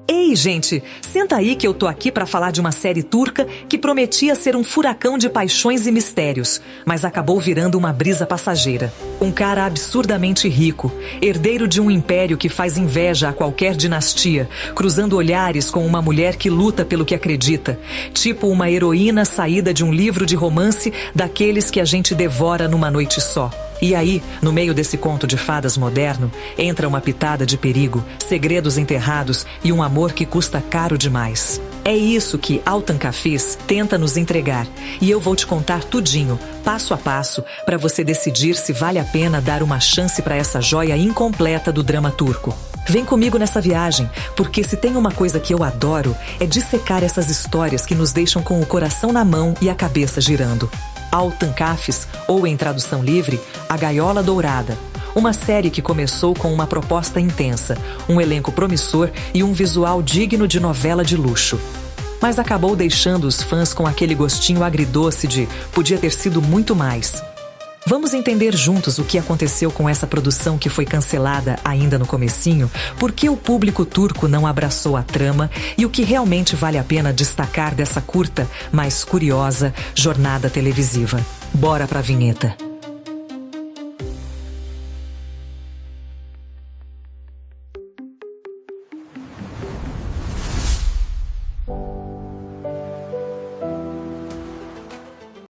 Ei, gente, senta aí que eu tô aqui pra falar de uma série turca que prometia ser um furacão de paixões e mistérios, mas acabou virando uma brisa passageira. Um cara absurdamente rico, herdeiro de um império que faz inveja a qualquer dinastia, cruzando olhares com uma mulher que luta pelo que acredita, tipo uma heroína saída de um livro de romance daqueles que a gente devora numa noite só. E aí, no meio desse conto de fadas moderno, entra uma pitada de perigo, segredos enterrados e um amor que custa caro demais. É isso que Altan Kafes tenta nos entregar, e eu vou te contar tudinho, passo a passo, para você decidir se vale a pena dar uma chance para essa joia incompleta do drama turco. Vem comigo nessa viagem, porque se tem uma coisa que eu adoro, é dissecar essas histórias que nos deixam com o coração na mão e a cabeça girando. Altan Kafes, ou em tradução livre, A Gaiola Dourada. Uma série que começou com uma proposta intensa, um elenco promissor e um visual digno de novela de luxo. Mas acabou deixando os fãs com aquele gostinho agridoce de podia ter sido muito mais. Vamos entender juntos o que aconteceu com essa produção que foi cancelada ainda no comecinho, por que o público turco não abraçou a trama e o que realmente vale a pena destacar dessa curta, mas curiosa, jornada televisiva. Bora pra vinheta!